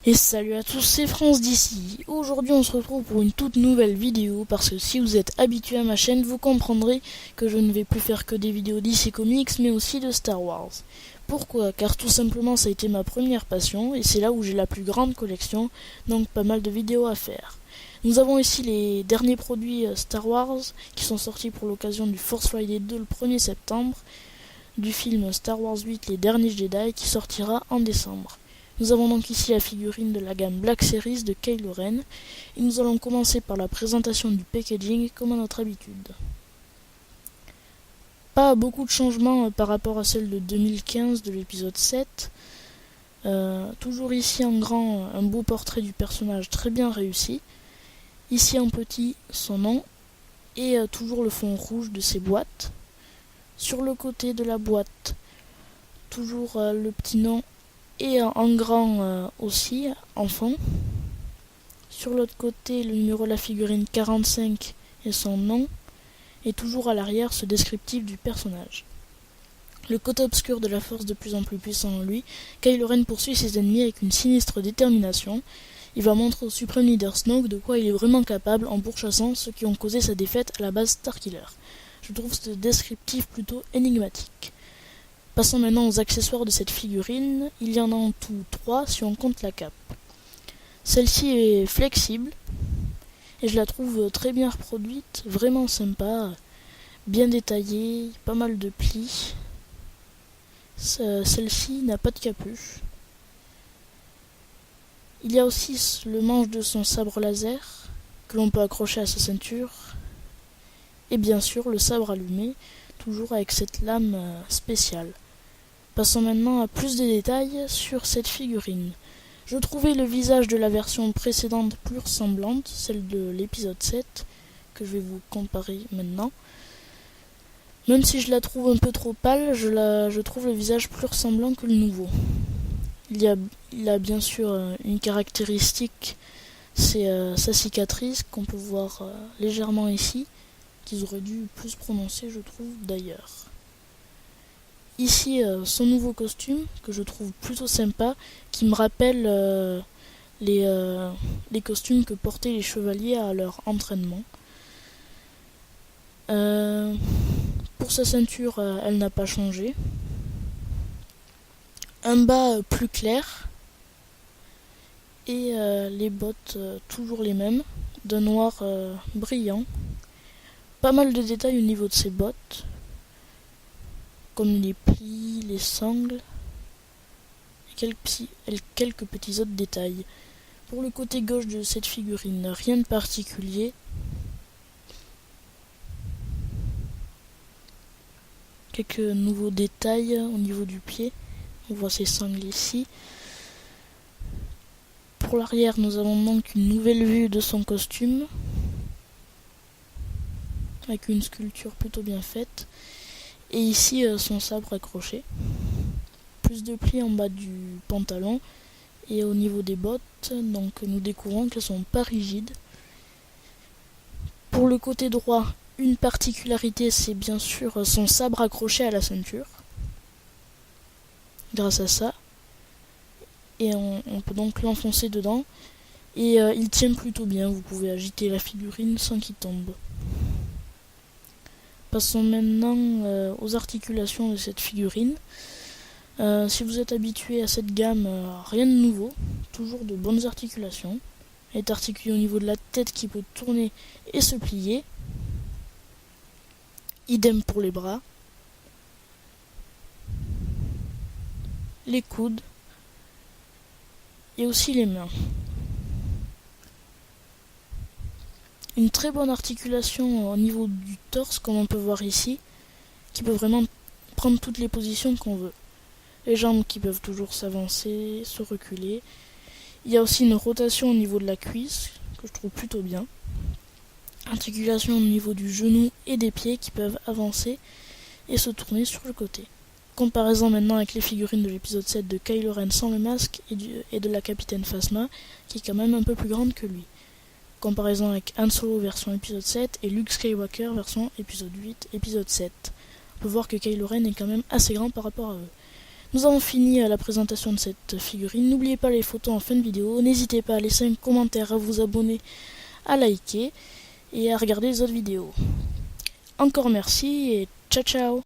Et salut à tous, c'est France d'ici. Aujourd'hui on se retrouve pour une toute nouvelle vidéo parce que si vous êtes habitué à ma chaîne, vous comprendrez que je ne vais plus faire que des vidéos DC Comics mais aussi de Star Wars. Pourquoi? Car tout simplement ça a été ma première passion et c'est là où j'ai la plus grande collection, donc pas mal de vidéos à faire. Nous avons ici les derniers produits Star Wars qui sont sortis pour l'occasion du Force Friday 2 le 1er septembre, du film Star Wars 8 Les Derniers Jedi qui sortira en décembre. Nous avons donc ici la figurine de la gamme Black Series de Kylo Ren et nous allons commencer par la présentation du packaging comme à notre habitude. Pas beaucoup de changements par rapport à celle de 2015 de l'épisode 7. Toujours ici en grand un beau portrait du personnage très bien réussi. Ici en petit son nom et toujours le fond rouge de ses boîtes. Sur le côté de la boîte, toujours le petit nom et en grand aussi, en fond. Sur l'autre côté, le numéro de la figurine 45 et son nom, et toujours à l'arrière ce descriptif du personnage. Le côté obscur de la force de plus en plus puissant en lui, Kylo Ren poursuit ses ennemis avec une sinistre détermination. Il va montrer au suprême leader Snoke de quoi il est vraiment capable en pourchassant ceux qui ont causé sa défaite à la base Starkiller. Je trouve ce descriptif plutôt énigmatique. Passons maintenant aux accessoires de cette figurine, il y en a en tout 3 si on compte la cape. Celle-ci est flexible et je la trouve très bien reproduite, vraiment sympa, bien détaillée, pas mal de plis. Celle-ci n'a pas de capuche. Il y a aussi le manche de son sabre laser que l'on peut accrocher à sa ceinture et bien sûr le sabre allumé, toujours avec cette lame spéciale. Passons maintenant à plus de détails sur cette figurine. Je trouvais le visage de la version précédente plus ressemblante, celle de l'épisode 7, que je vais vous comparer maintenant. Même si je la trouve un peu trop pâle, je trouve le visage plus ressemblant que le nouveau. Il a bien sûr une caractéristique, c'est sa cicatrice qu'on peut voir légèrement ici, qu'ils auraient dû plus prononcer je trouve d'ailleurs. Ici, son nouveau costume, que je trouve plutôt sympa, qui me rappelle les costumes que portaient les chevaliers à leur entraînement. Pour sa ceinture, elle n'a pas changé. Un bas plus clair. Et les bottes, toujours les mêmes, d'un noir brillant. Pas mal de détails au niveau de ses bottes, comme les plis, les sangles et quelques petits autres détails. Pour le côté gauche de cette figurine, rien de particulier. Quelques nouveaux détails au niveau du pied. On voit ses sangles ici. Pour l'arrière, nous avons donc une nouvelle vue de son costume, avec une sculpture plutôt bien faite. Et ici son sabre accroché. Plus de plis en bas du pantalon et au niveau des bottes, donc nous découvrons qu'elles sont pas rigides. Pour le côté droit, une particularité, c'est bien sûr son sabre accroché à la ceinture. Grâce à ça. Et on peut donc l'enfoncer dedans. Et il tient plutôt bien, vous pouvez agiter la figurine sans qu'il tombe. Passons maintenant aux articulations de cette figurine. Si vous êtes habitué à cette gamme, rien de nouveau, toujours de bonnes articulations. Elle est articulée au niveau de la tête qui peut tourner et se plier. Idem pour les bras, les coudes et aussi les mains. Une très bonne articulation au niveau du torse, comme on peut voir ici, qui peut vraiment prendre toutes les positions qu'on veut. Les jambes qui peuvent toujours s'avancer, se reculer. Il y a aussi une rotation au niveau de la cuisse, que je trouve plutôt bien. Articulation au niveau du genou et des pieds qui peuvent avancer et se tourner sur le côté. Comparaison maintenant avec les figurines de l'épisode 7 de Kylo Ren sans le masque et de la capitaine Phasma, qui est quand même un peu plus grande que lui. Comparaison avec Han Solo version épisode 7 et Luke Skywalker version épisode 8, épisode 7. On peut voir que Kylo Ren est quand même assez grand par rapport à eux. Nous avons fini la présentation de cette figurine. N'oubliez pas les photos en fin de vidéo. N'hésitez pas à laisser un commentaire, à vous abonner, à liker et à regarder les autres vidéos. Encore merci et ciao ciao.